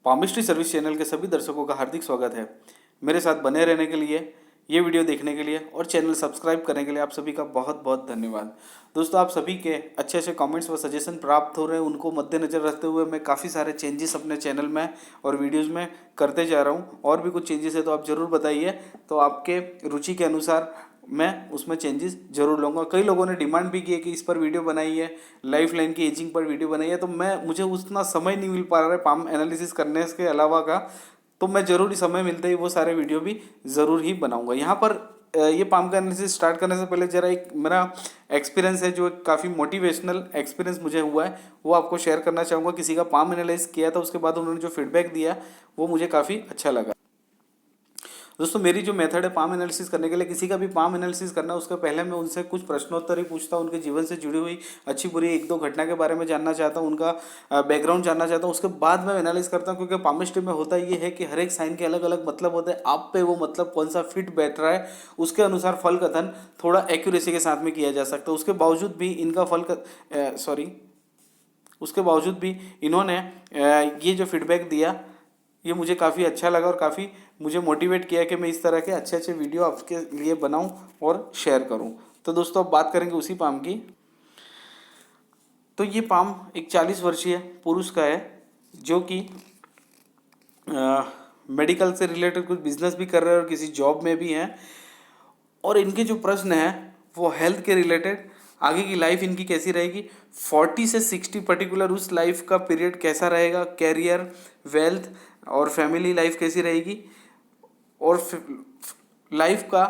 Palmistry service channel के सभी दर्शकों का हार्दिक स्वागत है। मेरे साथ बने रहने के लिए, ये वीडियो देखने के लिए और चैनल सब्सक्राइब करने के लिए आप सभी का बहुत बहुत धन्यवाद। दोस्तों, आप सभी के अच्छे अच्छे कमेंट्स व सजेशन प्राप्त हो रहे हैं, उनको मद्देनज़र रखते हुए मैं काफ़ी सारे चेंजेस अपने चैनल में और वीडियोज़ में करते जा रहा हूँ। और भी कुछ चेंजेस है तो आप ज़रूर बताइए, तो आपके रुचि के अनुसार मैं उसमें चेंजेस जरूर लूँगा। कई लोगों ने डिमांड भी की है कि इस पर वीडियो बनाइए, लाइफ लाइन की एजिंग पर वीडियो बनाइए, तो मुझे उतना समय नहीं मिल पा रहा है पाम एनालिसिस करने के अलावा का, तो मैं ज़रूरी समय मिलते ही वो सारे वीडियो भी ज़रूर ही बनाऊंगा। यहाँ पर ये पाम का एनालिसिस स्टार्ट करने से पहले ज़रा एक मेरा एक्सपीरियंस है, जो काफ़ी मोटिवेशनल एक्सपीरियंस मुझे हुआ है, वो आपको शेयर करना चाहूँगा। किसी का पाम एनालिसिस किया था, उसके बाद उन्होंने जो फीडबैक दिया वो मुझे काफ़ी अच्छा लगा। दोस्तों, मेरी जो मेथड है पाम एनालिसिस करने के लिए, किसी का भी पाम एनालिसिस करना उसके पहले मैं उनसे कुछ प्रश्नोत्तर ही पूछता हूँ। उनके जीवन से जुड़ी हुई अच्छी बुरी एक दो घटना के बारे में जानना चाहता हूँ, उनका बैकग्राउंड जानना चाहता हूँ। उसके बाद मैं एनालिस करता हूँ, क्योंकि पामिस्ट्री में होता ये है कि हर एक साइन के अलग अलग मतलब होते हैं। आप पे वो मतलब कौन सा फिट बैठ रहा है, उसके अनुसार फल कथन थोड़ा एक्यूरेसी के साथ में किया जा सकता है। उसके बावजूद भी इनका उसके बावजूद भी इन्होंने ये जो फीडबैक दिया, ये मुझे काफ़ी अच्छा लगा और काफ़ी मुझे मोटिवेट किया कि मैं इस तरह के अच्छे अच्छे वीडियो आपके लिए बनाऊं और शेयर करूं। तो दोस्तों, अब बात करेंगे उसी पाम की। तो ये पाम एक 40 वर्षीय पुरुष का है, जो कि मेडिकल से रिलेटेड कुछ बिजनेस भी कर रहे हैं और किसी जॉब में भी हैं। और इनके जो प्रश्न हैं वो हेल्थ के रिलेटेड, आगे की लाइफ इनकी कैसी रहेगी, 40 से 60 पर्टिकुलर उस लाइफ का पीरियड कैसा रहेगा, कैरियर, वेल्थ और फैमिली लाइफ कैसी रहेगी, और लाइफ का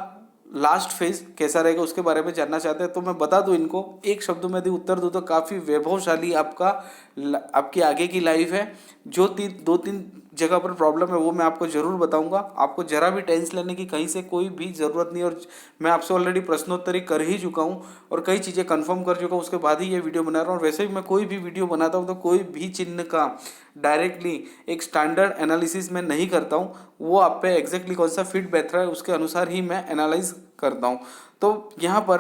लास्ट फेज कैसा रहेगा, उसके बारे में जानना चाहते हैं। तो मैं बता दूं इनको, एक शब्दों में यदि उत्तर दूं तो काफ़ी वैभवशाली आपकी आगे की लाइफ है। जो दो तीन जगह पर प्रॉब्लम है वो मैं आपको ज़रूर बताऊंगा। आपको जरा भी टेंशन लेने की कहीं से कोई भी ज़रूरत नहीं, और मैं आपसे ऑलरेडी प्रश्नोत्तरी कर ही चुका हूं और कई चीज़ें कंफर्म कर चुका हूं, उसके बाद ही ये वीडियो बना रहा हूँ। वैसे भी मैं कोई भी वीडियो बनाता हूँ तो कोई भी चिन्ह का डायरेक्टली एक स्टैंडर्ड एनालिसिस में नहीं करता हूँ, वो आप पे एग्जैक्टली कौन सा फिट बैठ रहा है उसके अनुसार ही मैं एनालाइज करता हूँ। तो यहाँ पर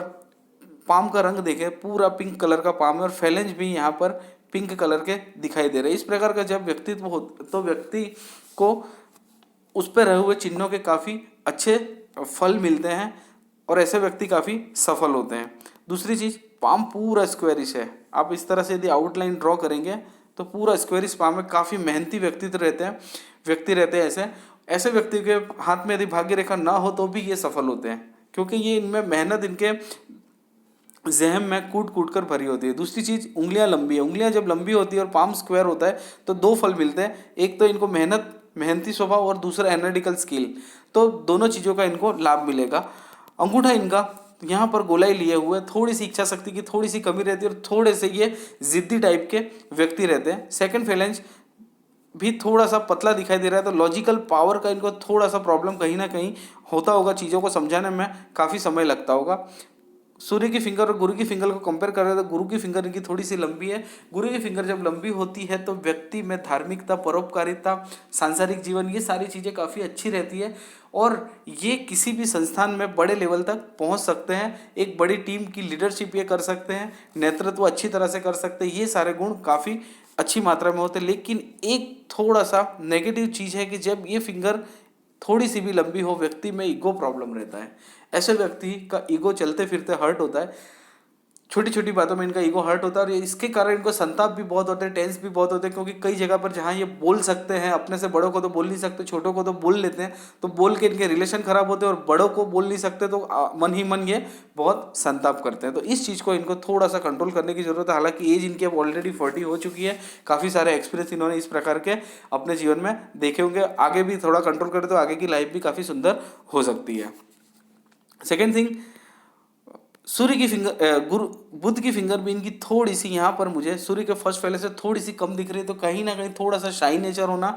पाम का रंग देखें, पूरा पिंक कलर का पाम है और फैलेंज भी यहाँ पर पिंक कलर के दिखाई दे रहे हैं। इस प्रकार का जब व्यक्तित्व हो तो व्यक्ति को उस पर रहे हुए चिन्हों के काफ़ी अच्छे फल मिलते हैं और ऐसे व्यक्ति काफ़ी सफल होते हैं। दूसरी चीज़, पाम पूरा स्क्वेरिश है। आप इस तरह से यदि आउटलाइन ड्रॉ करेंगे तो पूरा स्क्वेरिश पाम में काफ़ी मेहनती व्यक्ति रहते हैं। ऐसे व्यक्ति के हाथ में यदि भाग्य रेखा ना हो तो भी ये सफल होते हैं, क्योंकि ये इनमें मेहनत इनके जहम में कूट कूट कर भरी होती है। दूसरी चीज़, उंगलियां लंबी है। उंगलियां जब लंबी होती है और पाम स्क्वायर होता है तो दो फल मिलते हैं, एक तो इनको मेहनती स्वभाव और दूसरा एनालिटिकल स्किल, तो दोनों चीज़ों का इनको लाभ मिलेगा। अंगूठा इनका यहाँ पर गोलाई लिए हुए, थोड़ी सी इच्छा शक्ति की थोड़ी सी कमी रहती है और थोड़े से ये जिद्दी टाइप के व्यक्ति रहते हैं। सेकंड फेलेंज भी थोड़ा सा पतला दिखाई दे रहा है, तो लॉजिकल पावर का इनको थोड़ा सा प्रॉब्लम कहीं ना कहीं होता होगा, चीज़ों को समझाने में काफ़ी समय लगता होगा। सूर्य की फिंगर और गुरु की फिंगर को कंपेयर कर रहे हैं तो गुरु की फिंगर इनकी थोड़ी सी लंबी है। गुरु की फिंगर जब लंबी होती है तो व्यक्ति में धार्मिकता, परोपकारिता, सांसारिक जीवन, ये सारी चीज़ें काफ़ी अच्छी रहती है और ये किसी भी संस्थान में बड़े लेवल तक पहुंच सकते हैं। एक बड़ी टीम की लीडरशिप ये कर सकते हैं, नेतृत्व अच्छी तरह से कर सकते हैं। ये सारे गुण काफ़ी अच्छी मात्रा में होते हैं। लेकिन एक थोड़ा सा नेगेटिव चीज़ है कि जब ये फिंगर थोड़ी सी भी लंबी हो, व्यक्ति में ईगो प्रॉब्लम रहता है। ऐसे व्यक्ति का ईगो चलते फिरते हर्ट होता है, छोटी छोटी बातों में इनका ईगो हर्ट होता है और इसके कारण इनको संताप भी बहुत होते हैं, टेंस भी बहुत होते हैं। क्योंकि कई जगह पर जहाँ ये बोल सकते हैं, अपने से बड़ों को तो बोल नहीं सकते, छोटों को तो बोल लेते हैं, तो बोल के इनके रिलेशन खराब होते हैं, और बड़ों को बोल नहीं सकते तो मन ही मन ये बहुत संताप करते हैं। तो इस चीज़ को इनको थोड़ा सा कंट्रोल करने की जरूरत है। हालांकि एज इनकी अब ऑलरेडी 40 हो चुकी है, काफ़ी सारे एक्सपीरियंस इन्होंने इस प्रकार के अपने जीवन में देखे होंगे। आगे भी थोड़ा कंट्रोल करें तो आगे की लाइफ भी काफ़ी सुंदर हो सकती है। सेकेंड थिंग, सूर्य की फिंगर, गुरु बुध की फिंगर भी इनकी थोड़ी सी यहाँ पर मुझे सूर्य के फर्स्ट पहले से थोड़ी सी कम दिख रही है। तो कहीं ना कहीं थोड़ा सा शाई नेचर होना,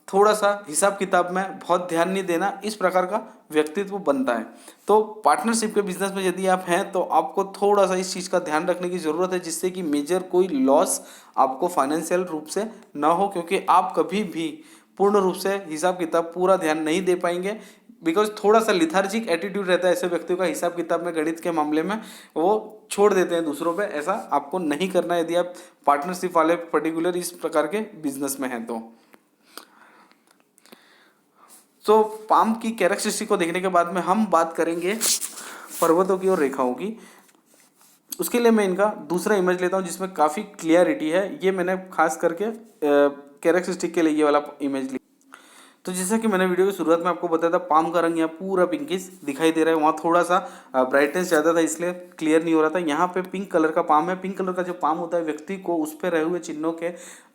थोड़ा सा हिसाब किताब में बहुत ध्यान नहीं देना, इस प्रकार का व्यक्तित्व बनता है। तो पार्टनरशिप के बिजनेस में यदि आप हैं तो आपको थोड़ा सा इस चीज़ का ध्यान रखने की ज़रूरत है, जिससे कि मेजर कोई लॉस आपको फाइनेंशियल रूप से ना हो, क्योंकि आप कभी भी पूर्ण रूप से हिसाब किताब पूरा ध्यान नहीं दे पाएंगे। बिकॉज थोड़ा सा लिथार्जिक एटीट्यूड रहता है ऐसे व्यक्तियों का हिसाब किताब में, गणित के मामले में वो छोड़ देते हैं दूसरों पे। ऐसा आपको नहीं करना है यदि आप पार्टनरशिप वाले पर्टिकुलर इस प्रकार के बिजनेस में हैं तो। तो पाम की कैरेक्टरिस्टिक को देखने के बाद में हम बात करेंगे पर्वतों की और रेखाओं की। उसके लिए मैं इनका दूसरा इमेज लेता हूँ जिसमें काफ़ी क्लियरिटी है। ये मैंने खास करके कैरेक्टरिस्टिक के लिए ये वाला इमेज लिया। तो जैसा कि मैंने वीडियो की शुरुआत में आपको बताया था, पाम का रंग यहाँ पूरा पिंकिश दिखाई दे रहा है। वहाँ थोड़ा सा ब्राइटनेस ज़्यादा था इसलिए क्लियर नहीं हो रहा था। यहाँ पे पिंक कलर का पाम है। पिंक कलर का जो पाम होता है, व्यक्ति को उस पर रहे हुए चिन्हों के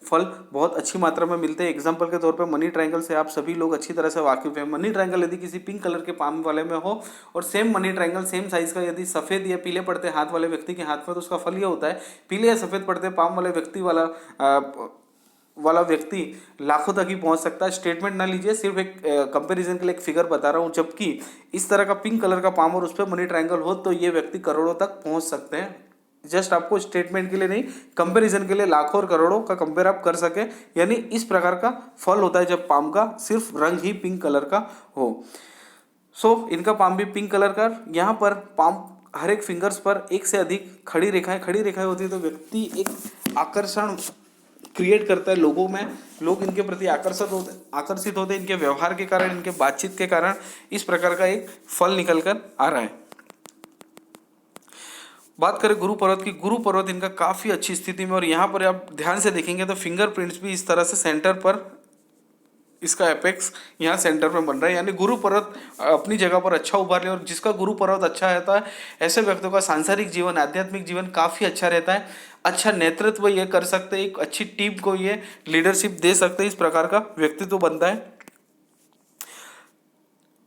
फल बहुत अच्छी मात्रा में मिलते हैं। एग्जाम्पल के तौर पर मनी ट्रायंगल से आप सभी लोग अच्छी तरह से वाकिफ हैं। मनी ट्रायंगल यदि किसी पिंक कलर के पाम वाले में हो और same money triangle same size का यदि सफ़ेद या पीले पड़ते हाथ वाले व्यक्ति के हाथ में, तो उसका फल ये होता है पीले या सफ़ेद पड़ते पाम वाले व्यक्ति वाला व्यक्ति लाखों तक ही पहुंच सकता है। स्टेटमेंट ना लीजिए, सिर्फ एक कंपैरिजन के लिए एक फिगर बता रहा हूं। जबकि इस तरह का पिंक कलर का पाम और उस पर मनी ट्रायंगल हो तो ये व्यक्ति करोड़ों तक पहुंच सकते हैं। जस्ट आपको स्टेटमेंट के लिए नहीं, कंपैरिजन के लिए लाखों और करोड़ों का कंपेयर आप कर सके। यानी इस प्रकार का फल होता है जब पाम का सिर्फ रंग ही पिंक कलर का हो। इनका पाम भी पिंक कलर का। यहाँ पर पाम हर एक फिंगर्स पर एक से अधिक खड़ी रेखाएं होती है, तो व्यक्ति एक आकर्षण क्रिएट करता है लोगों में। लोग इनके प्रति आकर्षित होते हैं इनके व्यवहार के कारण, इनके बातचीत के कारण। इस प्रकार का एक फल निकल कर आ रहा है। बात करें गुरु पर्वत की। गुरु पर्वत इनका काफी अच्छी स्थिति में, और यहाँ पर आप ध्यान से देखेंगे तो फिंगरप्रिंट्स भी इस तरह से सेंटर पर, इसका एपेक्स यहाँ सेंटर में बन रहा है। यानी गुरु पर्वत अपनी जगह पर अच्छा उभार ले, और जिसका गुरु पर्वत अच्छा रहता है ऐसे व्यक्तियों का सांसारिक जीवन, आध्यात्मिक जीवन काफ़ी अच्छा रहता है। अच्छा नेतृत्व ये कर सकते हैं, एक अच्छी टीम को ये लीडरशिप दे सकते हैं। इस प्रकार का व्यक्तित्व बनता है।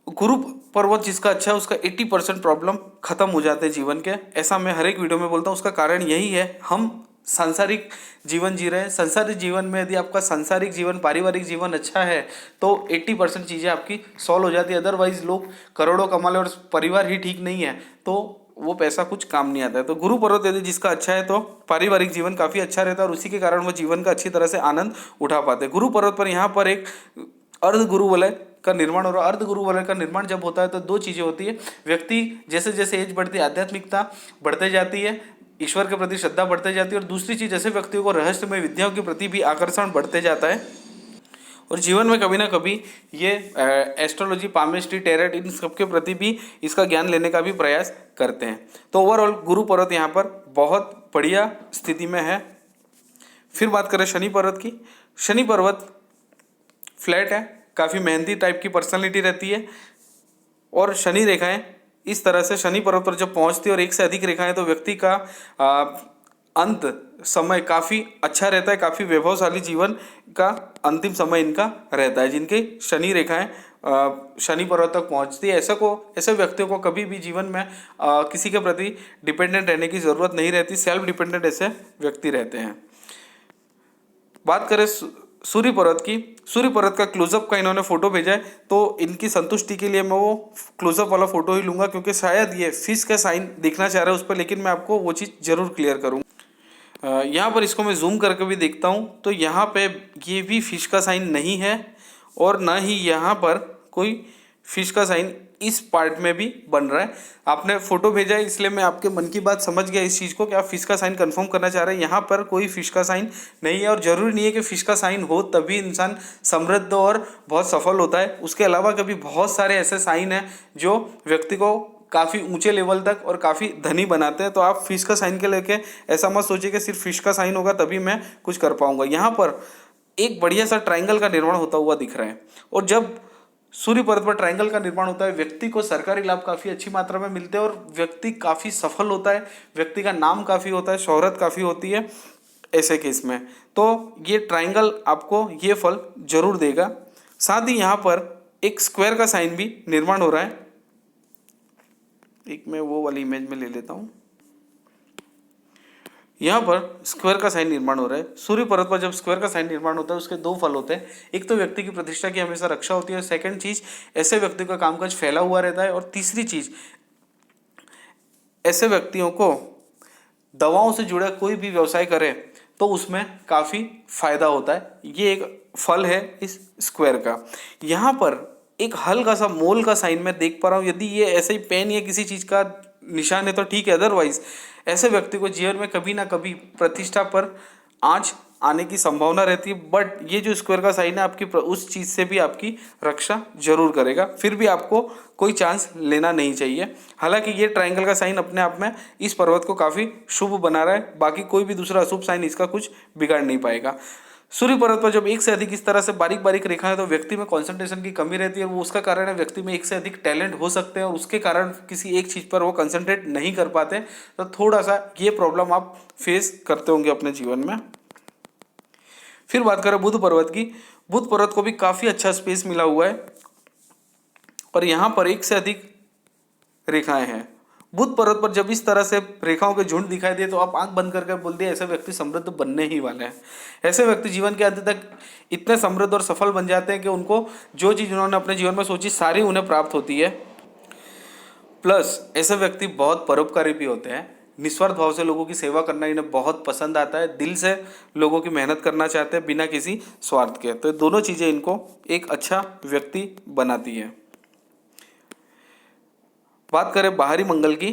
गुरु पर्वत जिसका अच्छा है उसका 80% प्रॉब्लम खत्म हो जाते हैं जीवन के। ऐसा मैं हर एक वीडियो में बोलता हूँ। उसका कारण यही है, हम सांसारिक जीवन जी रहे हैं। सांसारिक जीवन में यदि आपका सांसारिक जीवन, पारिवारिक जीवन अच्छा है तो 80% चीज़ें आपकी सॉल्व हो जाती है। अदरवाइज लोग करोड़ों कमा ले और परिवार ही ठीक नहीं है तो वो पैसा कुछ काम नहीं आता है। तो गुरु पर्वत यदि जिसका अच्छा है तो पारिवारिक जीवन काफ़ी अच्छा रहता है, और उसी के कारण वो जीवन का अच्छी तरह से आनंद उठा पाते हैं। गुरु पर्वत पर यहाँ पर एक अर्ध गुरु वलय का निर्माण हो रहा है। अर्ध गुरु वलय का निर्माण जब होता है तो दो चीज़ें होती है। व्यक्ति जैसे जैसे एज बढ़ती है, आध्यात्मिकता बढ़ते जाती है, ईश्वर के प्रति श्रद्धा बढ़ते जाती है। और दूसरी चीज़, ऐसे व्यक्तियों को रहस्यमय विद्याओं के प्रति भी आकर्षण बढ़ते जाता है, और जीवन में कभी ना कभी ये एस्ट्रोलॉजी, पामिस्ट्री, टैरोट, इन सब के प्रति भी इसका ज्ञान लेने का भी प्रयास करते हैं। तो ओवरऑल गुरु पर्वत यहाँ पर बहुत बढ़िया स्थिति में है। फिर बात करें शनि पर्वत की। शनि पर्वत फ्लैट है, काफ़ी मेहनती टाइप की पर्सनालिटी रहती है, और शनि रेखाएं इस तरह से शनि पर्वत पर जब पहुंचती है और एक से अधिक रेखाएं, तो व्यक्ति का अंत समय काफ़ी अच्छा रहता है। काफ़ी वैभवशाली जीवन का अंतिम समय इनका रहता है जिनकी शनि रेखाएं शनि पर्वत तक पहुंचती है। ऐसे व्यक्तियों को कभी भी जीवन में किसी के प्रति डिपेंडेंट रहने की ज़रूरत नहीं रहती। सेल्फ डिपेंडेंट ऐसे व्यक्ति रहते हैं। बात करें सूर्य पर्वत की। सूर्य पर्वत का क्लोजअप का इन्होंने फोटो भेजा है, तो इनकी संतुष्टि के लिए मैं वो क्लोजअप वाला फोटो ही लूंगा, क्योंकि शायद ये फिश का साइन दिखना चाह रहा है उस पर, लेकिन मैं आपको वो चीज़ जरूर क्लियर करूँगा। यहाँ पर इसको मैं जूम करके भी देखता हूँ तो यहाँ पे ये भी फिश का साइन नहीं है, और ना ही यहाँ पर कोई फिश का साइन इस पार्ट में भी बन रहा है। आपने फोटो भेजा है इसलिए मैं आपके मन की बात समझ गया इस चीज़ को कि आप फिश का साइन कंफर्म करना चाह रहे हैं। यहाँ पर कोई फिश का साइन नहीं है, और ज़रूरी नहीं है कि फिश का साइन हो तभी इंसान समृद्ध और बहुत सफल होता है। उसके अलावा कभी बहुत सारे ऐसे साइन हैं जो व्यक्ति को काफ़ी ऊंचे लेवल तक और काफ़ी धनी बनाते हैं। तो आप फिश का साइन के लेके ऐसा मत सोचिए कि सिर्फ फिश का साइन होगा तभी मैं कुछ कर पाऊंगा। यहाँ पर एक बढ़िया सा ट्रायंगल का निर्माण होता हुआ दिख रहा है, और जब सूर्य पर्वत पर ट्रायंगल का निर्माण होता है व्यक्ति को सरकारी लाभ काफ़ी अच्छी मात्रा में मिलते हैं, और व्यक्ति काफ़ी सफल होता है, व्यक्ति का नाम काफ़ी होता है, शोहरत काफ़ी होती है ऐसे केस में। तो ये ट्रायंगल आपको ये फल जरूर देगा। साथ ही यहाँ पर एक स्क्वायर का साइन भी निर्माण हो रहा है। एक मैं वो वाली इमेज में ले लेता हूँ। यहाँ पर स्क्वायर का साइन निर्माण हो रहा है। सूर्य पर्वत पर जब स्क्वायर का साइन निर्माण होता है उसके दो फल होते हैं। एक तो व्यक्ति की प्रतिष्ठा की हमेशा रक्षा होती है, सेकंड चीज ऐसे व्यक्ति का कामकाज फैला हुआ रहता है, और तीसरी चीज ऐसे व्यक्तियों को दवाओं से जुड़ा कोई भी व्यवसाय करे तो उसमें काफ़ी फायदा होता है। ये एक फल है इस स्क्वायर का। यहाँ पर एक हल्का सा मोल का साइन मैं देख पा रहा हूँ। यदि ये ऐसे ही पेन या किसी चीज़ का निशान है तो ठीक है, अदरवाइज ऐसे व्यक्ति को जीवन में कभी ना कभी प्रतिष्ठा पर आंच आने की संभावना रहती है, बट ये जो स्क्वायर का साइन है आपकी उस चीज़ से भी आपकी रक्षा जरूर करेगा, फिर भी आपको कोई चांस लेना नहीं चाहिए। हालांकि ये ट्रायंगल का साइन अपने आप में इस पर्वत को काफ़ी शुभ बना रहा है, बाकी कोई भी दूसरा अशुभ साइन इसका कुछ बिगाड़ नहीं पाएगा। सूर्य पर्वत पर जब एक से अधिक इस तरह से बारीक बारीक रेखा है तो व्यक्ति में कंसंट्रेशन की कमी रहती है, और वो उसका कारण है व्यक्ति में एक से अधिक टैलेंट हो सकते हैं और उसके कारण किसी एक चीज़ पर वो कंसंट्रेट नहीं कर पाते, तो थोड़ा सा ये प्रॉब्लम आप फेस करते होंगे अपने जीवन में। फिर बात करें बुध पर्वत की। बुध पर्वत को भी काफ़ी अच्छा स्पेस मिला हुआ है और यहाँ पर एक से अधिक रेखाएं हैं। बुध पर्वत पर जब इस तरह से रेखाओं के झुंड दिखाई दिए तो आप आंख बंद करके बोल दिए ऐसे व्यक्ति समृद्ध बनने ही वाले हैं। ऐसे व्यक्ति जीवन के अंत तक इतने समृद्ध और सफल बन जाते हैं कि उनको जो चीज़ उन्होंने अपने जीवन में सोची सारी उन्हें प्राप्त होती है। प्लस ऐसे व्यक्ति बहुत परोपकारी भी होते हैं, निस्वार्थ भाव से लोगों की सेवा करना इन्हें बहुत पसंद आता है, दिल से लोगों की मेहनत करना चाहते हैं बिना किसी स्वार्थ के। तो ये दोनों चीज़ें इनको एक अच्छा व्यक्ति बनाती है। बात करें बाहरी मंगल की।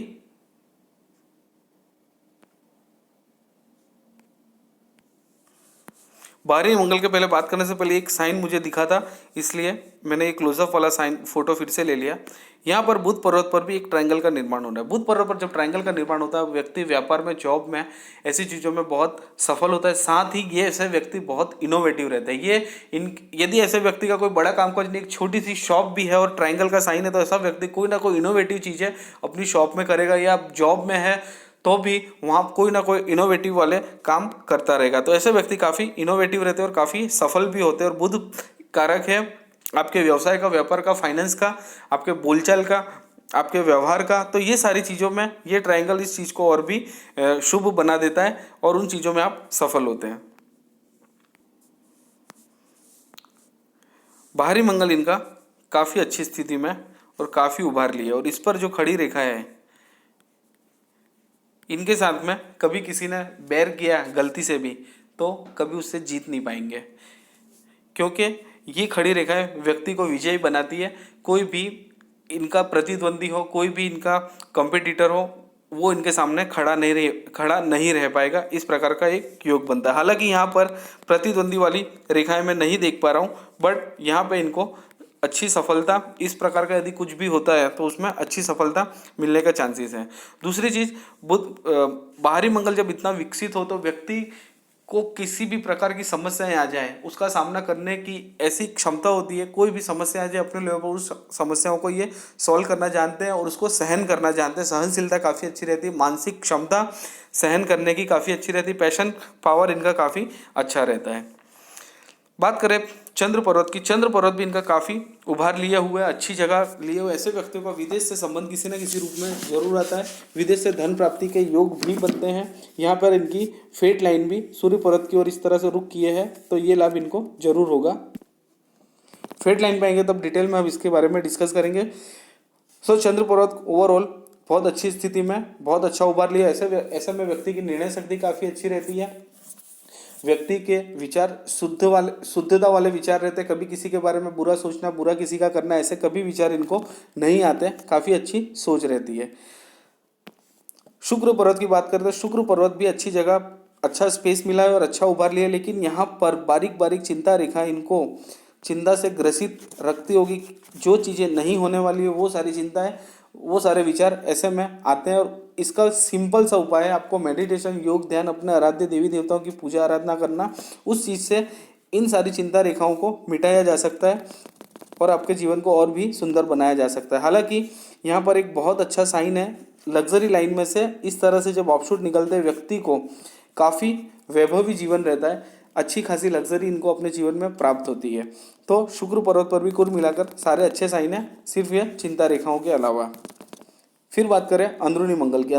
बाहरी मंगल के पहले बात करने से पहले एक साइन मुझे दिखा था, इसलिए मैंने एक क्लोजअप वाला साइन फोटो फिर से ले लिया। यहाँ पर बुध पर्वत पर भी एक ट्रायंगल का निर्माण हो रहा है। बुध पर्वत पर जब ट्रायंगल का निर्माण होता है व्यक्ति व्यापार में, जॉब में, ऐसी चीज़ों में बहुत सफल होता है। साथ ही ये ऐसे व्यक्ति बहुत इनोवेटिव रहते हैं। ये इन यदि ऐसे व्यक्ति का कोई बड़ा कामकाज नहीं, एक छोटी सी शॉप भी है और ट्रायंगल का साइन है, तो ऐसा व्यक्ति कोई ना कोई इनोवेटिव चीज़ें अपनी शॉप में करेगा, या जॉब में है तो भी वहाँ कोई ना कोई इनोवेटिव वाले काम करता रहेगा। तो ऐसे व्यक्ति काफ़ी इनोवेटिव रहते हैं और काफ़ी सफल भी होते हैं। और बुध कारक है आपके व्यवसाय का, व्यापार का, फाइनेंस का, आपके बोलचाल का, आपके व्यवहार का। तो ये सारी चीज़ों में ये ट्रायंगल इस चीज़ को और भी शुभ बना देता है और उन चीज़ों में आप सफल होते हैं। बाहरी मंगल इनका काफ़ी अच्छी स्थिति में और काफ़ी उभार लिया, और इस पर जो खड़ी रेखा है इनके साथ में कभी किसी ने बैर किया गलती से भी तो कभी उससे जीत नहीं पाएंगे, क्योंकि ये खड़ी रेखाएं व्यक्ति को विजयी बनाती है। कोई भी इनका प्रतिद्वंदी हो, कोई भी इनका कंपटीटर हो, वो इनके सामने खड़ा नहीं रह पाएगा। इस प्रकार का एक योग बनता है। हालांकि यहाँ पर प्रतिद्वंदी वाली रेखाएं मैं नहीं देख पा रहा हूँ, बट यहाँ पे इनको अच्छी सफलता, इस प्रकार का यदि कुछ भी होता है तो उसमें अच्छी सफलता मिलने का चांसेस है। दूसरी चीज़, बाहरी मंगल जब इतना विकसित हो तो व्यक्ति को किसी भी प्रकार की समस्याएं आ जाए उसका सामना करने की ऐसी क्षमता होती है। कोई भी समस्या आ जाए अपने लेवल पर उस समस्याओं को ये सॉल्व करना जानते हैं और उसको सहन करना जानते हैं। सहनशीलता काफ़ी अच्छी रहती है, मानसिक क्षमता सहन करने की काफ़ी अच्छी रहती है, पैशन पावर इनका काफ़ी अच्छा रहता है। बात करें चंद्र पर्वत की। चंद्र पर्वत भी इनका काफ़ी उभार लिया हुआ है, अच्छी जगह लिए हुए। ऐसे व्यक्तियों का विदेश से संबंध किसी न किसी रूप में जरूर आता है, विदेश से धन प्राप्ति के योग भी बनते हैं। यहाँ पर इनकी फेट लाइन भी सूर्य पर्वत की ओर इस तरह से रुख किए है, तो ये लाभ इनको जरूर होगा। फेट लाइन पे आएंगे तब डिटेल में हम इसके बारे में डिस्कस करेंगे। सो चंद्र पर्वत ओवरऑल बहुत अच्छी स्थिति में, बहुत अच्छा उभार लिया। ऐसे में व्यक्ति की निर्णय शक्ति काफ़ी अच्छी रहती है। व्यक्ति के विचार शुद्धता वाले विचार रहते हैं। कभी किसी के बारे में बुरा सोचना, बुरा किसी का करना, ऐसे कभी विचार इनको नहीं आते। काफ़ी अच्छी सोच रहती है। शुक्र पर्वत की बात करते हैं। शुक्र पर्वत भी अच्छी जगह, अच्छा स्पेस मिला है और अच्छा उभार लिया है, लेकिन यहाँ पर बारीक बारीक चिंता रेखा इनको चिंता से ग्रसित रखती होगी। जो चीज़ें नहीं होने वाली है वो सारी चिंताएं, वो सारे विचार ऐसे में आते हैं। और इसका सिंपल सा उपाय है, आपको मेडिटेशन, योग, ध्यान, अपने आराध्य देवी देवताओं की पूजा आराधना करना। उस चीज़ से इन सारी चिंता रेखाओं को मिटाया जा सकता है और आपके जीवन को और भी सुंदर बनाया जा सकता है। हालांकि यहाँ पर एक बहुत अच्छा साइन है, लग्जरी लाइन में से इस तरह से जब ऑफशूट निकलते हैं व्यक्ति को काफ़ी वैभवी जीवन रहता है, अच्छी खासी लग्जरी इनको अपने जीवन में प्राप्त होती है। तो शुक्र पर्वत पर भी कुल मिलाकर सारे अच्छे साइन हैं, सिर्फ ये चिंता रेखाओं के अलावा। फिर बात करें अंदरूनी मंगल की।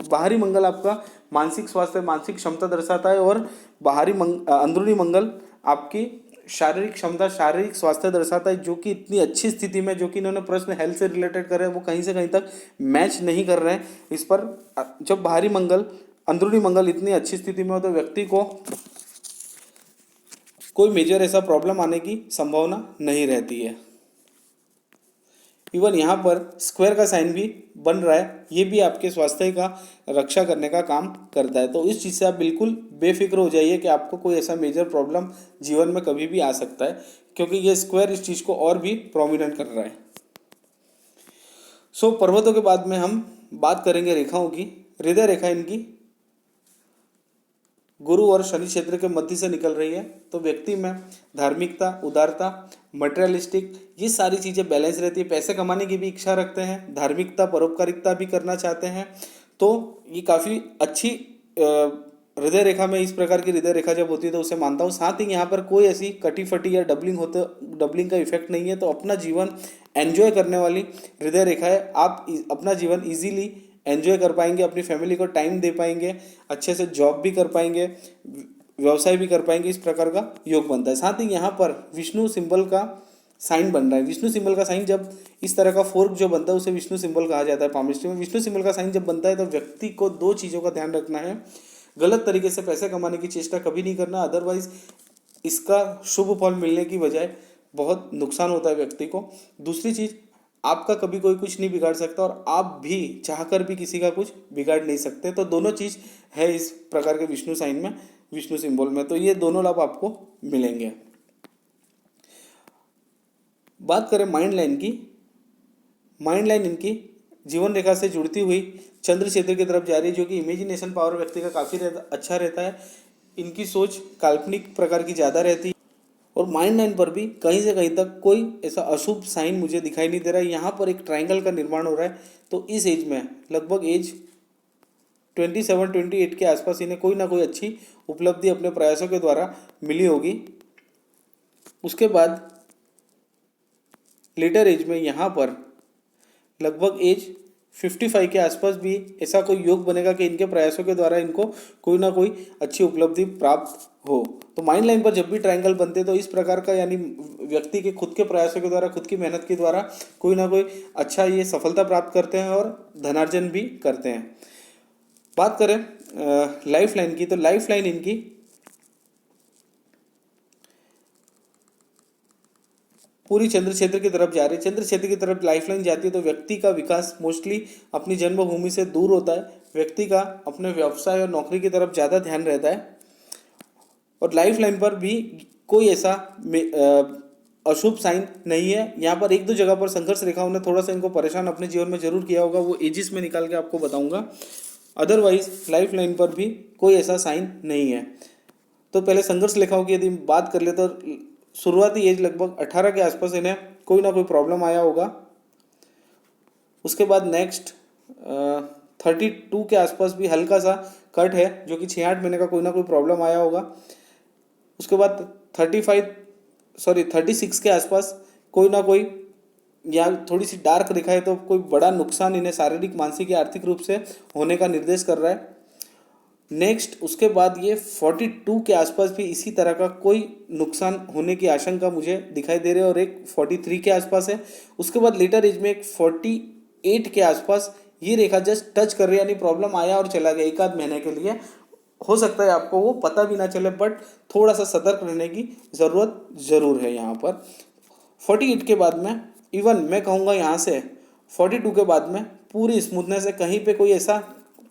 बाहरी मंगल आपका मानसिक स्वास्थ्य, मानसिक क्षमता दर्शाता है, और अंदरूनी मंगल आपकी शारीरिक क्षमता, शारीरिक स्वास्थ्य दर्शाता है, जो कि इतनी अच्छी स्थिति में, जो कि इन्होंने प्रश्न हेल्थ से रिलेटेड करे वो कहीं से कहीं तक मैच नहीं कर रहे हैं। इस पर जब अंदरूनी मंगल इतनी अच्छी स्थिति में हो तो व्यक्ति को कोई मेजर ऐसा प्रॉब्लम आने की संभावना नहीं रहती है। इवन यहाँ पर स्क्वायर का साइन भी बन रहा है, ये भी आपके स्वास्थ्य का रक्षा करने का काम करता है। तो इस चीज़ से आप बिल्कुल बेफिक्र हो जाइए कि आपको कोई ऐसा मेजर प्रॉब्लम जीवन में कभी भी आ सकता है, क्योंकि ये स्क्वायर इस चीज़ को और भी प्रोमिनेंट कर रहा है। सो पर्वतों के बाद में हम बात करेंगे रेखाओं की। हृदय रेखा इनकी गुरु और शनि क्षेत्र के मध्य से निकल रही है, तो व्यक्ति में धार्मिकता, उदारता, मटेरियलिस्टिक, ये सारी चीज़ें बैलेंस रहती है। पैसे कमाने की भी इच्छा रखते हैं, धार्मिकता, परोपकारिता भी करना चाहते हैं, तो ये काफ़ी अच्छी हृदय रेखा में इस प्रकार की हृदय रेखा जब होती है तो उसे मानता हूँ। साथ ही यहाँ पर कोई ऐसी कटी फटी या डबलिंग का इफेक्ट नहीं है, तो अपना जीवन एंजॉय करने वाली हृदय रेखा है। आप अपना जीवन इजीली एंजॉय कर पाएंगे, अपनी फैमिली को टाइम दे पाएंगे, अच्छे से जॉब भी कर पाएंगे, व्यवसाय भी कर पाएंगे, इस प्रकार का योग बनता है। साथ ही यहाँ पर विष्णु सिंबल का साइन बन रहा है। विष्णु सिंबल का साइन जब इस तरह का फोर्क जो बनता है उसे विष्णु सिंबल कहा जाता है पामिस्ट्री में। विष्णु सिंबल का साइन जब बनता है तो व्यक्ति को दो चीज़ों का ध्यान रखना है, गलत तरीके से पैसे कमाने की चेष्टा कभी नहीं करना, अदरवाइज इसका शुभ फल मिलने की बजाय बहुत नुकसान होता है व्यक्ति को। दूसरी चीज़, आपका कभी कोई कुछ नहीं बिगाड़ सकता और आप भी चाहकर भी किसी का कुछ बिगाड़ नहीं सकते। तो दोनों चीज़ है इस प्रकार के विष्णु साइन में, विष्णु सिंबल में, तो ये दोनों लाभ आपको मिलेंगे। बात करें माइंड लाइन की। माइंड लाइन इनकी जीवन रेखा से जुड़ती हुई चंद्र क्षेत्र की तरफ जा रही है, जो कि इमेजिनेशन पावर व्यक्ति का काफ़ी अच्छा रहता है। इनकी सोच काल्पनिक प्रकार की ज़्यादा रहती है और माइंड लाइन पर भी कहीं से कहीं तक कोई ऐसा अशुभ साइन मुझे दिखाई नहीं दे रहा है। यहाँ पर एक ट्रायंगल का निर्माण हो रहा है, तो इस एज में लगभग एज 27-28 के आसपास इन्हें कोई ना कोई अच्छी उपलब्धि अपने प्रयासों के द्वारा मिली होगी। उसके बाद लेटर एज में यहाँ पर लगभग एज 55 के आसपास भी ऐसा कोई योग बनेगा कि इनके प्रयासों के द्वारा इनको कोई ना कोई अच्छी उपलब्धि प्राप्त हो। तो माइंड लाइन पर जब भी ट्रायंगल बनते तो इस प्रकार का, यानी व्यक्ति के खुद के प्रयासों के द्वारा, खुद की मेहनत के द्वारा कोई ना कोई अच्छा ये सफलता प्राप्त करते हैं और धनार्जन भी करते हैं। बात करें लाइफ लाइन की, तो लाइफ लाइन इनकी पूरी चंद्र क्षेत्र की तरफ जा रही है। चंद्र क्षेत्र की तरफ लाइफलाइन जाती है तो व्यक्ति का विकास मोस्टली अपनी जन्मभूमि से दूर होता है। व्यक्ति का अपने व्यवसाय और नौकरी की तरफ ज़्यादा ध्यान रहता है और लाइफ लाइन पर भी कोई ऐसा अशुभ साइन नहीं है। यहाँ पर एक दो जगह पर संघर्ष रेखाओं ने थोड़ा सा इनको परेशान अपने जीवन में जरूर किया होगा, वो एजिस में निकाल के आपको बताऊंगा। अदरवाइज लाइफ लाइन पर भी कोई ऐसा साइन नहीं है। तो पहले संघर्ष रेखाओं की यदि बात कर ले तो शुरुआती एज लगभग 18 के आसपास इन्हें कोई ना कोई प्रॉब्लम आया होगा। उसके बाद नेक्स्ट 32 के आसपास भी हल्का सा कट है, जो कि 6-8 महीने का कोई ना कोई प्रॉब्लम आया होगा। उसके बाद 36 के आसपास कोई ना कोई, या थोड़ी सी डार्क रेखा है तो कोई बड़ा नुकसान इन्हें शारीरिक, मानसिक या आर्थिक रूप से होने का निर्देश कर रहा है। नेक्स्ट उसके बाद ये 42 के आसपास भी इसी तरह का कोई नुकसान होने की आशंका मुझे दिखाई दे रही है और एक 43 के आसपास है। उसके बाद लेटर एज में एक 48 के आसपास ये रेखा जस्ट टच कर रही है, यानी प्रॉब्लम आया और चला गया एक आध महीने के लिए। हो सकता है आपको वो पता भी ना चले, बट थोड़ा सा सतर्क रहने की ज़रूरत ज़रूर है यहाँ पर। 48 के बाद में, इवन मैं कहूँगा यहाँ से 42 के बाद में पूरी स्मूथनेस है, कहीं पे कोई ऐसा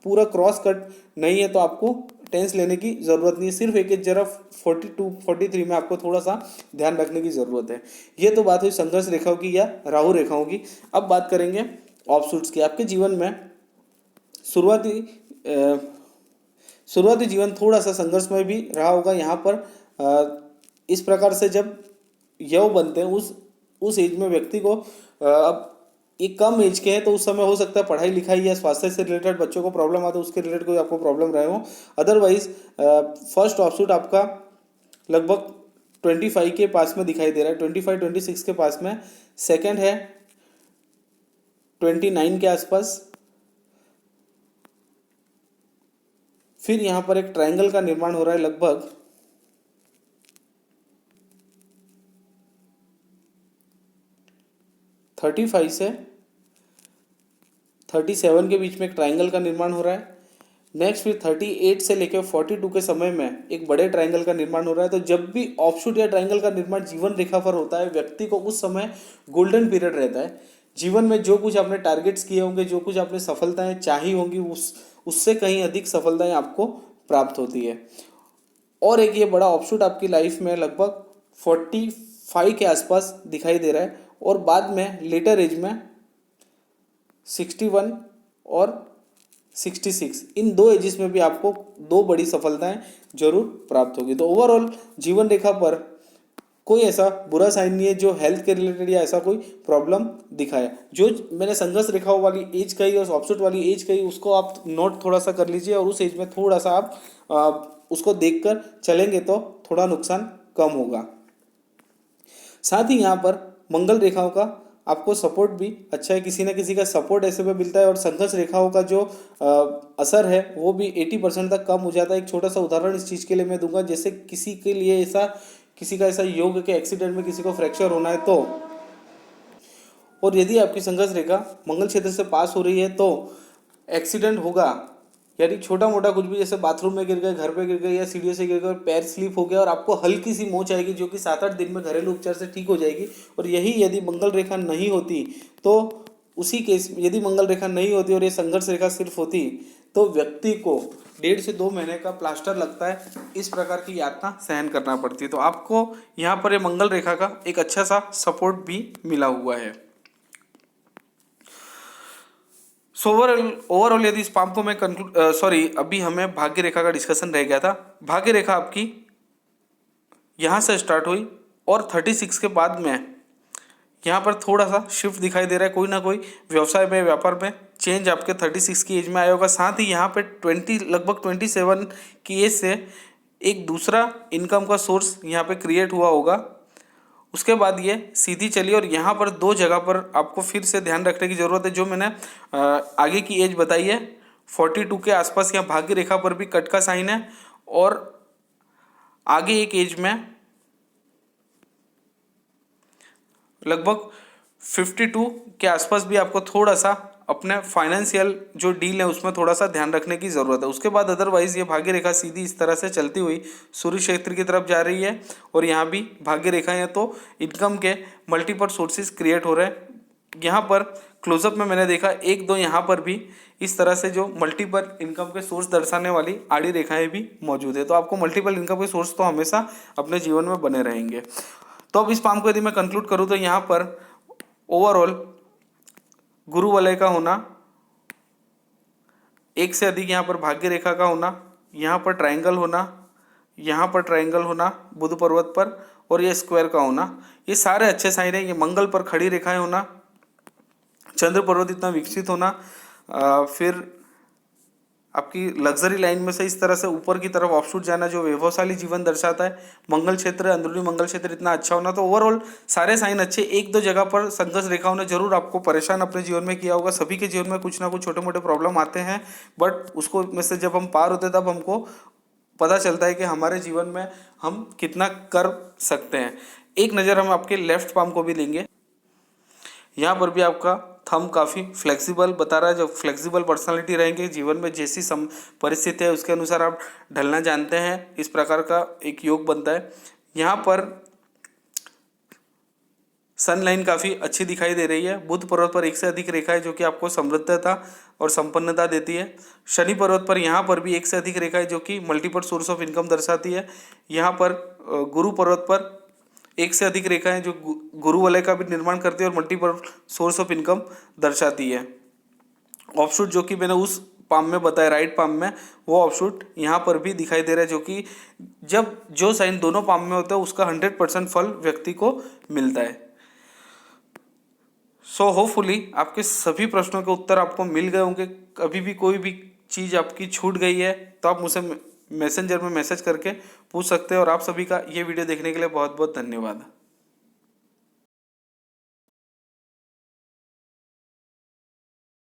पूरा क्रॉस कट नहीं है, तो आपको टेंस लेने की ज़रूरत नहीं है। सिर्फ एक जरा 42-43 में आपको थोड़ा सा ध्यान रखने की ज़रूरत है। ये तो बात हुई संघर्ष रेखाओं की या राहु रेखाओं की। अब बात करेंगे ऑफशूट्स की। आपके जीवन में शुरुआती जीवन थोड़ा सा संघर्षमय भी रहा होगा। यहाँ पर इस प्रकार से जब यव बनते हैं उस एज में व्यक्ति को, अब एक कम एज के हैं तो उस समय हो सकता है पढ़ाई लिखाई या स्वास्थ्य से रिलेटेड बच्चों को प्रॉब्लम आते, उसके रिलेटेड कोई आपको प्रॉब्लम रहे हो। अदरवाइज फर्स्ट ऑफशूट आपका लगभग 25 के पास में दिखाई दे रहा है, 25-26 के पास में। सेकंड है 29 के आसपास। फिर यहाँ पर एक ट्रायंगल का निर्माण हो रहा है लगभग 35 से 37 के बीच में एक ट्रायंगल का निर्माण हो रहा है। नेक्स्ट फिर 38 से लेकर 42 के समय में एक बड़े ट्रायंगल का निर्माण हो रहा है। तो जब भी ऑफशूट या ट्रायंगल का निर्माण जीवन रेखा पर होता है, व्यक्ति को उस समय गोल्डन पीरियड रहता है, जीवन में जो कुछ आपने टारगेट्स किए होंगे, जो कुछ आपने सफलताएं चाही होंगी, उससे कहीं अधिक सफलताएं आपको प्राप्त होती है। और एक ये बड़ा ऑप्शूट आपकी लाइफ में लगभग 45 के आसपास दिखाई दे रहा है, और बाद में लेटर एज में 61 और 66, इन दो एजेस में भी आपको दो बड़ी सफलताएं जरूर प्राप्त होगी। तो ओवरऑल जीवन रेखा पर कोई ऐसा बुरा साइन नहीं है जो हेल्थ के रिलेटेड या ऐसा कोई प्रॉब्लम दिखाया। जो मैंने संघर्ष रेखाओं वाली एज कही और ऑप्शूट वाली एज कही, उसको आप नोट थोड़ा सा कर लीजिए, और उस एज में थोड़ा सा आप उसको देखकर चलेंगे तो थोड़ा नुकसान कम होगा। साथ ही यहाँ पर मंगल रेखाओं का आपको सपोर्ट भी अच्छा है, किसी न किसी का सपोर्ट ऐसे में मिलता है, और संघर्ष रेखाओं का जो असर है वो भी 80% तक कम हो जाता है। एक छोटा सा उदाहरण इस चीज़ के लिए मैं दूंगा, जैसे किसी का ऐसा योग के एक्सीडेंट में किसी को फ्रैक्चर होना है तो, और यदि आपकी संघर्ष रेखा मंगल क्षेत्र से पास हो रही है तो एक्सीडेंट होगा, यानी छोटा मोटा कुछ भी, जैसे बाथरूम में गिर गए, घर पे गिर गए, या सीढ़ियों से गिर गए, पैर स्लिप हो गया और आपको हल्की सी मोच आएगी जो कि 7-8 दिन में घरेलू उपचार से ठीक हो जाएगी। और यही यदि मंगल रेखा नहीं होती तो उसी केस में, यदि मंगल रेखा नहीं होती और ये संघर्ष रेखा सिर्फ होती, तो व्यक्ति को 1.5 से 2 महीने का प्लास्टर लगता है, इस प्रकार की यातना सहन करना पड़ती है। तो आपको यहाँ पर ये मंगल रेखा का एक अच्छा सा सपोर्ट भी मिला हुआ है। सो ओवरऑल यदि इस पाम को मैं अभी हमें भाग्य रेखा का डिस्कशन रह गया था। भाग्य रेखा आपकी यहाँ से स्टार्ट हुई और 36 के बाद में यहाँ पर थोड़ा सा शिफ्ट दिखाई दे रहा है, कोई ना कोई व्यवसाय में, व्यापार में चेंज आपके 36 की एज में आया होगा। साथ ही यहाँ पे लगभग 27 की एज से एक दूसरा इनकम का सोर्स यहाँ पे क्रिएट हुआ होगा। उसके बाद ये सीधी चली, और यहाँ पर दो जगह पर आपको फिर से ध्यान रखने की ज़रूरत है। जो मैंने आगे की एज बताई है 42 के आसपास, यहाँ भाग्य रेखा पर भी कट का साइन है, और आगे एक एज में लगभग 52 के आसपास भी आपको थोड़ा सा अपने फाइनेंशियल जो डील है उसमें थोड़ा सा ध्यान रखने की ज़रूरत है। उसके बाद अदरवाइज ये भाग्य रेखा सीधी इस तरह से चलती हुई सूर्य क्षेत्र की तरफ जा रही है, और यहाँ भी भाग्य रेखा है, तो इनकम के मल्टीपल सोर्सेज क्रिएट हो रहे हैं। यहाँ पर क्लोजअप में मैंने देखा 1-2 यहाँ पर भी इस तरह से जो मल्टीपल इनकम के सोर्स दर्शाने वाली आड़ी रेखाएं भी मौजूद है। तो आपको मल्टीपल इनकम के सोर्स तो हमेशा अपने जीवन में बने रहेंगे। तो अब इस पाम को यदि मैं कंक्लूड करूँ तो यहाँ पर ओवरऑल गुरु वलय का होना, एक से अधिक यहाँ पर भाग्य रेखा का होना, यहाँ पर ट्रायंगल होना, यहाँ पर ट्रायंगल होना बुध पर्वत पर, और ये स्क्वायर का होना, ये सारे अच्छे साइन है। ये मंगल पर खड़ी रेखाएं होना, चंद्र पर्वत इतना विकसित होना, फिर आपकी लग्जरी लाइन में से इस तरह से ऊपर की तरफ ऑफशूट जाना जो वैभवशाली जीवन दर्शाता है, मंगल क्षेत्र, अंदरूनी मंगल क्षेत्र इतना अच्छा होना। तो ओवरऑल सारे साइन अच्छे। 1-2 जगह पर संघर्ष रेखाओं ने जरूर आपको परेशान अपने जीवन में किया होगा। सभी के जीवन में कुछ ना कुछ छोटे मोटे प्रॉब्लम आते हैं, बट उसको में से जब हम पार होते हैं तब हमको पता चलता है कि हमारे जीवन में हम कितना कर सकते हैं। एक नज़र हम आपके लेफ्ट पाम को भी लेंगे। यहाँ पर भी आपका थंब काफ़ी फ्लेक्सिबल बता रहा है। जब फ्लेक्सिबल पर्सनालिटी रहेंगे, जीवन में जैसी परिस्थिति है उसके अनुसार आप ढलना जानते हैं, इस प्रकार का एक योग बनता है। यहाँ पर सन लाइन काफ़ी अच्छी दिखाई दे रही है। बुध पर्वत पर एक से अधिक रेखा है जो कि आपको समृद्धता और संपन्नता देती है। शनि पर्वत पर यहाँ पर भी एक से अधिक रेखा है जो कि मल्टीपल सोर्स ऑफ इनकम दर्शाती है। यहाँ पर गुरु पर्वत पर एक से अधिक रेखाएं जो गुरु वलय का भी निर्माण करती है और मल्टीपल सोर्स ऑफ इनकम दर्शाती है। ऑफशूट जो कि मैंने उस पाम में बताया, राइट पाम में, वो ऑफशूट यहाँ पर भी दिखाई दे रहा है, जो कि जब जो साइन दोनों पाम में होता है उसका 100% फल व्यक्ति को मिलता है। सो होपफुली आपके सभी प्रश्नों के उत्तर आपको मिल गए होंगे। कभी भी कोई भी चीज़ आपकी छूट गई है तो आप मुझसे मैसेंजर में मैसेज करके पूछ सकते हैं। और आप सभी का ये वीडियो देखने के लिए बहुत बहुत धन्यवाद।